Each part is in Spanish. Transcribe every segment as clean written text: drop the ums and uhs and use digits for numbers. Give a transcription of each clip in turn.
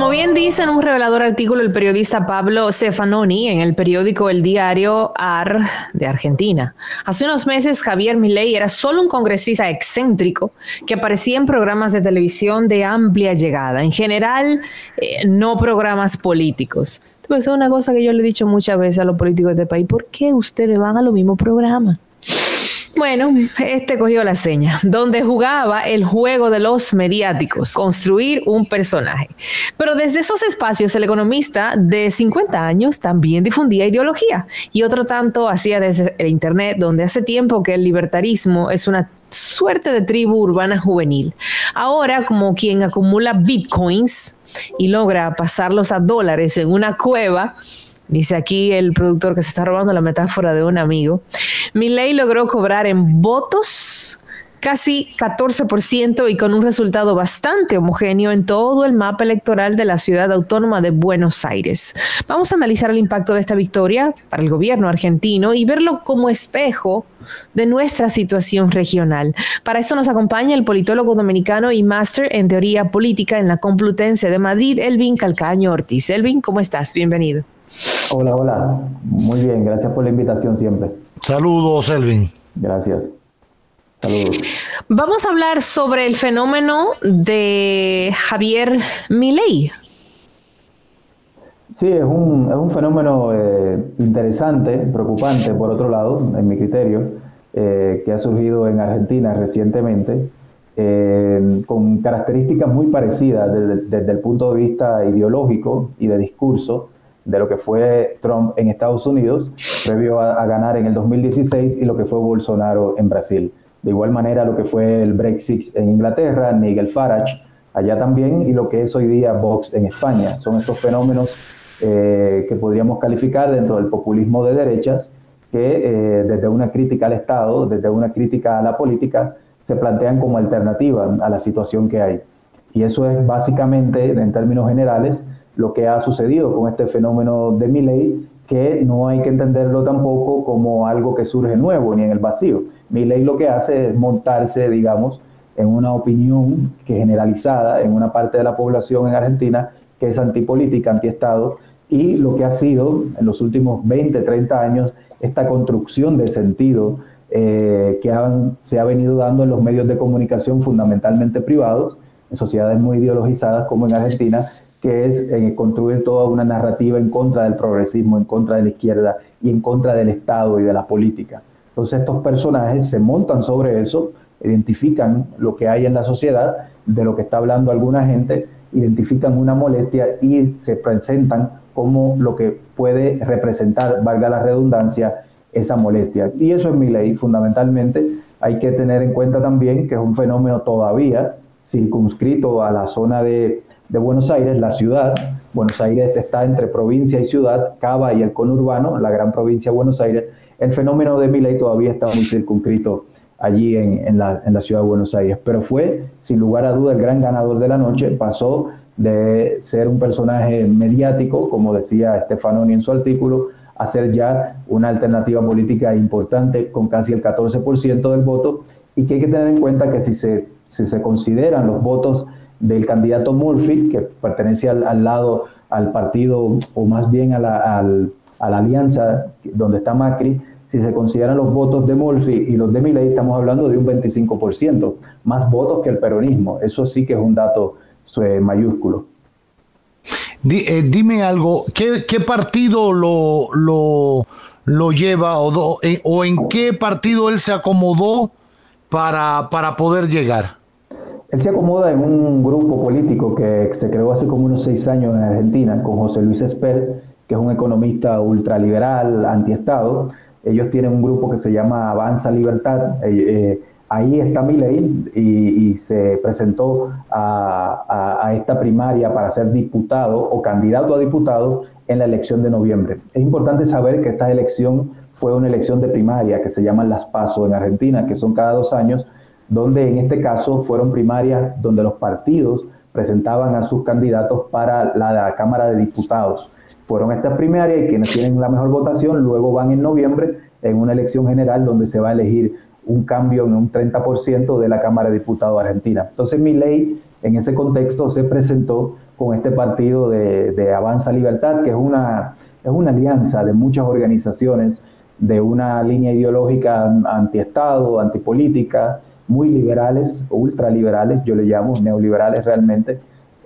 Como bien dice en un revelador artículo el periodista Pablo Stefanoni en el periódico El Diario AR de Argentina, hace unos meses Javier Milei era solo un congresista excéntrico que aparecía en programas de televisión de amplia llegada, en general no programas políticos. Entonces, es una cosa que yo le he dicho muchas veces a los políticos de este país: ¿por qué ustedes van a los mismos programas? Bueno, cogió la seña, donde jugaba el juego de los mediáticos, construir un personaje. Pero desde esos espacios, el economista de 50 años también difundía ideología, y otro tanto hacía desde el Internet, donde hace tiempo que el libertarismo es una suerte de tribu urbana juvenil. Ahora, como quien acumula bitcoins y logra pasarlos a dólares en una cueva, dice aquí el productor que se está robando la metáfora de un amigo, Milei logró cobrar en votos casi 14% y con un resultado bastante homogéneo en todo el mapa electoral de la ciudad autónoma de Buenos Aires. Vamos a analizar el impacto de esta victoria para el gobierno argentino y verlo como espejo de nuestra situación regional. Para esto nos acompaña el politólogo dominicano y máster en teoría política en la Complutense de Madrid, Elvin Calcaño Ortiz. Elvin, ¿cómo estás? Bienvenido. Hola, hola. Muy bien, gracias por la invitación siempre. Saludos, Elvin. Gracias. Saludos. Vamos a hablar sobre el fenómeno de Javier Milei. Sí, es un fenómeno interesante, preocupante, por otro lado, en mi criterio, que ha surgido en Argentina recientemente, con características muy parecidas desde el punto de vista ideológico y de discurso de lo que fue Trump en Estados Unidos, previo a ganar en el 2016, y lo que fue Bolsonaro en Brasil. De igual manera, lo que fue el Brexit en Inglaterra, Nigel Farage allá también, y lo que es hoy día Vox en España. Son estos fenómenos que podríamos calificar dentro del populismo de derechas, que desde una crítica al Estado, desde una crítica a la política, se plantean como alternativa a la situación que hay. Y eso es básicamente, en términos generales, lo que ha sucedido con este fenómeno de Milei, que no hay que entenderlo tampoco como algo que surge nuevo ni en el vacío. Milei lo que hace es montarse, digamos, en una opinión que generalizada en una parte de la población en Argentina que es antipolítica, antiestado, y lo que ha sido en los últimos 20, 30 años esta construcción de sentido se ha venido dando en los medios de comunicación fundamentalmente privados, en sociedades muy ideologizadas como en Argentina, que es construir toda una narrativa en contra del progresismo, en contra de la izquierda y en contra del Estado y de la política. Entonces estos personajes se montan sobre eso, identifican lo que hay en la sociedad, de lo que está hablando alguna gente, identifican una molestia y se presentan como lo que puede representar, valga la redundancia, esa molestia. Y eso es Milei, fundamentalmente. Hay que tener en cuenta también que es un fenómeno todavía circunscrito a la zona de Buenos Aires, la ciudad. Buenos Aires está entre provincia y ciudad, Cava y el conurbano, la gran provincia de Buenos Aires. El fenómeno de Milei todavía está muy circunscrito allí en la ciudad de Buenos Aires, pero fue, sin lugar a duda, el gran ganador de la noche. Pasó de ser un personaje mediático, como decía Stefanoni en su artículo, a ser ya una alternativa política importante con casi el 14% del voto, y que hay que tener en cuenta que si se consideran los votos del candidato Murphy, que pertenece al partido, o más bien a la alianza donde está Macri, si se consideran los votos de Murphy y los de Milei, estamos hablando de un 25%, más votos que el peronismo. Eso sí que es un dato mayúsculo. Dime algo, ¿qué partido lo lleva o en qué partido él se acomodó para poder llegar? Él se acomoda en un grupo político que se creó hace como unos 6 años en Argentina, con José Luis Espert, que es un economista ultraliberal, antiestado. Ellos tienen un grupo que se llama Avanza Libertad. Ahí está Milei y se presentó a esta primaria para ser diputado o candidato a diputado en la elección de noviembre. Es importante saber que esta elección fue una elección de primaria que se llaman las PASO en Argentina, que son cada 2 años, donde en este caso fueron primarias donde los partidos presentaban a sus candidatos para la Cámara de Diputados. Fueron estas primarias y quienes tienen la mejor votación luego van en noviembre en una elección general donde se va a elegir un cambio en un 30% de la Cámara de Diputados de Argentina. Entonces Milei en ese contexto se presentó con este partido de Avanza Libertad, que es una alianza de muchas organizaciones de una línea ideológica antiestado, antipolítica, muy liberales, ultraliberales, yo le llamo neoliberales realmente,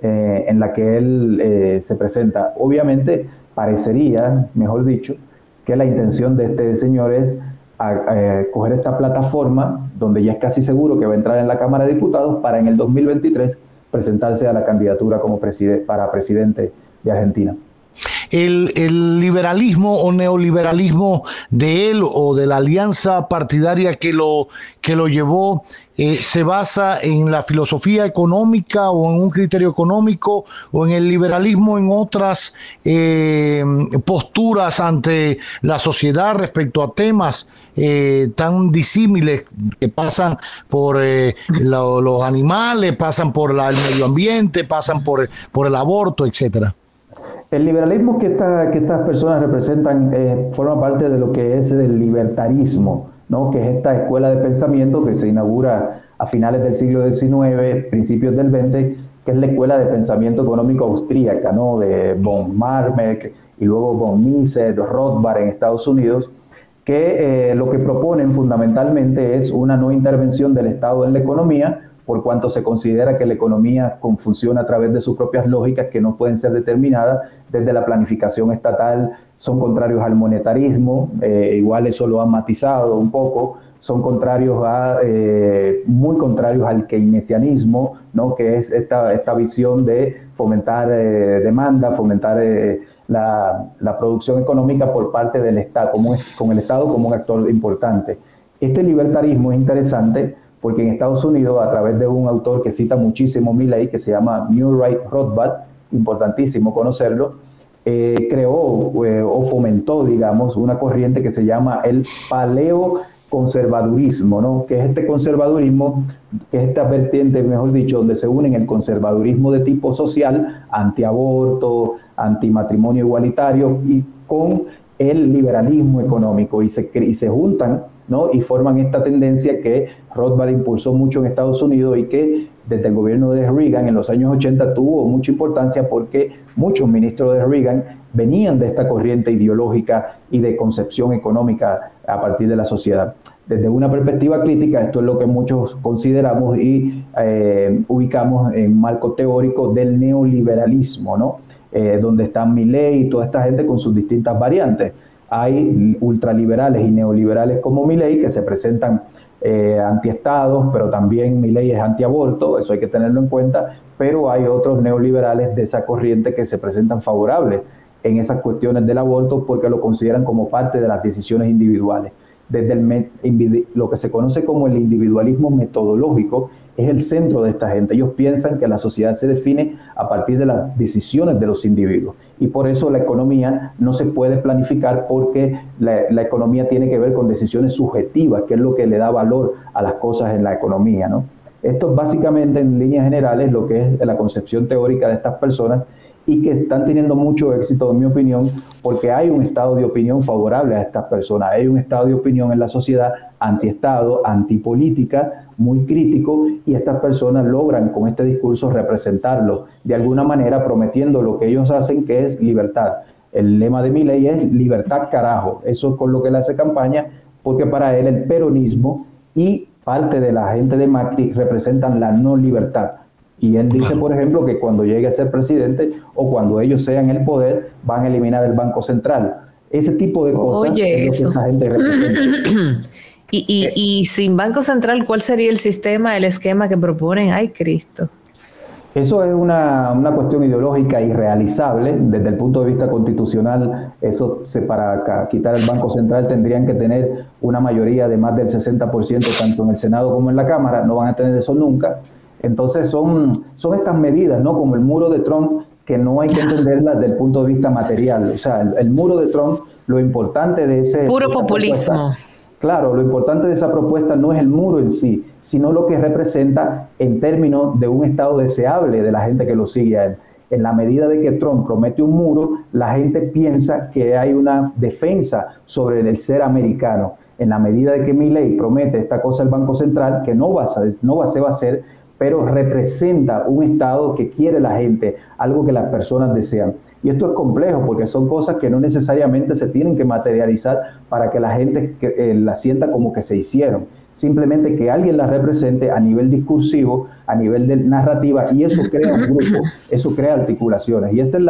en la que él se presenta. Obviamente parecería, mejor dicho, que la intención de este señor es coger esta plataforma, donde ya es casi seguro que va a entrar en la Cámara de Diputados, para en el 2023 presentarse a la candidatura como para presidente de Argentina. El liberalismo o neoliberalismo de él o de la alianza partidaria que lo llevó se basa en la filosofía económica o en un criterio económico o en el liberalismo en otras posturas ante la sociedad respecto a temas tan disímiles que pasan por los animales, pasan por el medio ambiente, pasan por el aborto, etcétera. El liberalismo que estas personas representan forma parte de lo que es el libertarismo, ¿no? Que es esta escuela de pensamiento que se inaugura a finales del siglo XIX, principios del XX, que es la escuela de pensamiento económico austríaca, ¿no? De von Marmec y luego von Mises, Rothbard en Estados Unidos, que lo que proponen fundamentalmente es una no intervención del Estado en la economía, por cuanto se considera que la economía funciona a través de sus propias lógicas que no pueden ser determinadas desde la planificación estatal, son contrarios al monetarismo, igual eso lo han matizado un poco, son contrarios muy contrarios al keynesianismo, ¿no? Que es esta visión de fomentar demanda, fomentar la producción económica por parte del Estado, con el Estado como un actor importante. Este libertarismo es interesante porque en Estados Unidos, a través de un autor que cita muchísimo Milei, que se llama Murray Rothbard, importantísimo conocerlo, creó o fomentó, digamos, una corriente que se llama el paleoconservadurismo, ¿no? Que es este conservadurismo, que es esta vertiente, mejor dicho, donde se unen el conservadurismo de tipo social, antiaborto, antimatrimonio igualitario, y con el liberalismo económico, y se juntan, ¿no? Y forman esta tendencia que Rothbard impulsó mucho en Estados Unidos y que desde el gobierno de Reagan en los años 80 tuvo mucha importancia porque muchos ministros de Reagan venían de esta corriente ideológica y de concepción económica a partir de la sociedad. Desde una perspectiva crítica, esto es lo que muchos consideramos y ubicamos en un marco teórico del neoliberalismo, ¿no? Donde están Milei y toda esta gente con sus distintas variantes. Hay ultraliberales y neoliberales como Milei que se presentan antiestados, pero también Milei es antiaborto, eso hay que tenerlo en cuenta, pero hay otros neoliberales de esa corriente que se presentan favorables en esas cuestiones del aborto porque lo consideran como parte de las decisiones individuales. Desde lo que se conoce como el individualismo metodológico es el centro de esta gente. Ellos piensan que la sociedad se define a partir de las decisiones de los individuos y por eso la economía no se puede planificar porque la economía tiene que ver con decisiones subjetivas, que es lo que le da valor a las cosas en la economía, ¿no? Esto es básicamente en líneas generales lo que es la concepción teórica de estas personas y que están teniendo mucho éxito, en mi opinión, porque hay un estado de opinión favorable a estas personas, hay un estado de opinión en la sociedad antiestado, antipolítica, muy crítico, y estas personas logran con este discurso representarlo de alguna manera, prometiendo lo que ellos hacen, que es libertad. El lema de Milei es libertad carajo, eso es con lo que él hace campaña, porque para él el peronismo y parte de la gente de Macri representan la no libertad. Y él dice, por ejemplo, que cuando llegue a ser presidente o cuando ellos sean el poder, van a eliminar el Banco Central. Ese tipo de cosas. Oye, es lo que esa gente representa. Y sin Banco Central, ¿cuál sería el sistema, el esquema que proponen? ¡Ay, Cristo! Eso es una cuestión ideológica irrealizable desde el punto de vista constitucional. Para quitar el Banco Central tendrían que tener una mayoría de más del 60% tanto en el Senado como en la Cámara. No van a tener eso nunca. Entonces son estas medidas, ¿no? Como el muro de Trump, que no hay que entenderlas desde el punto de vista material. O sea, el muro de Trump, lo importante de ese... Puro populismo. Claro, lo importante de esa propuesta no es el muro en sí, sino lo que representa en términos de un estado deseable de la gente que lo sigue a él. En la medida de que Trump promete un muro, la gente piensa que hay una defensa sobre el ser americano. en la medida de que Milei promete esta cosa al Banco Central, que se va a hacer, pero representa un Estado que quiere la gente, algo que las personas desean. Y esto es complejo porque son cosas que no necesariamente se tienen que materializar para que la gente la sienta como que se hicieron. Simplemente que alguien las represente a nivel discursivo, a nivel de narrativa, y eso crea un grupo, eso crea articulaciones. Y esta es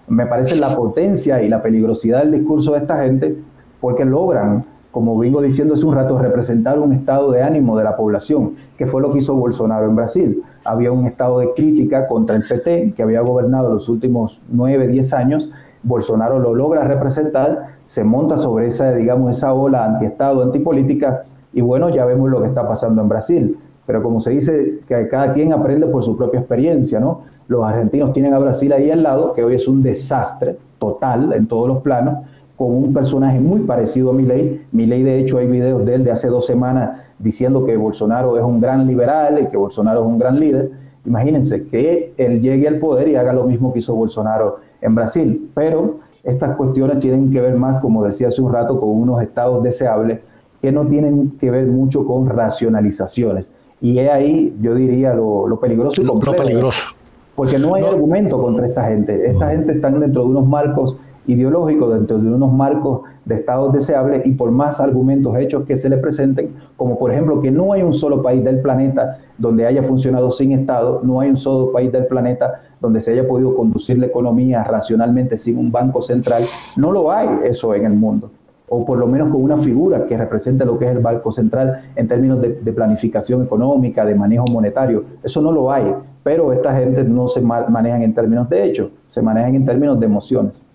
me parece la potencia y la peligrosidad del discurso de esta gente, porque logran, como vengo diciendo hace un rato, representar un estado de ánimo de la población, que fue lo que hizo Bolsonaro en Brasil. Había un estado de crítica contra el PT, que había gobernado los últimos 9, 10 años. Bolsonaro lo logra representar, se monta sobre esa ola antiestado, antipolítica, y bueno, ya vemos lo que está pasando en Brasil. Pero como se dice, que cada quien aprende por su propia experiencia, ¿no? Los argentinos tienen a Brasil ahí al lado, que hoy es un desastre total en todos los planos, con un personaje muy parecido a Milei. Milei, de hecho, hay videos de él de hace 2 semanas diciendo que Bolsonaro es un gran liberal y que Bolsonaro es un gran líder. Imagínense que él llegue al poder y haga lo mismo que hizo Bolsonaro en Brasil. Pero estas cuestiones tienen que ver más, como decía hace un rato, con unos estados deseables que no tienen que ver mucho con racionalizaciones. Y es ahí, yo diría, lo peligroso y complejo. Lo peligroso. Porque no hay argumento contra esta gente. Esta gente está dentro de unos marcos ideológicos, dentro de unos marcos de estados deseables, y por más argumentos hechos que se le presenten, como por ejemplo que no hay un solo país del planeta donde haya funcionado sin Estado, no hay un solo país del planeta donde se haya podido conducir la economía racionalmente sin un banco central, no lo hay eso en el mundo, o por lo menos con una figura que represente lo que es el Banco Central en términos de planificación económica, de manejo monetario. Eso no lo hay, pero esta gente no se manejan en términos de hechos, se manejan en términos de emociones.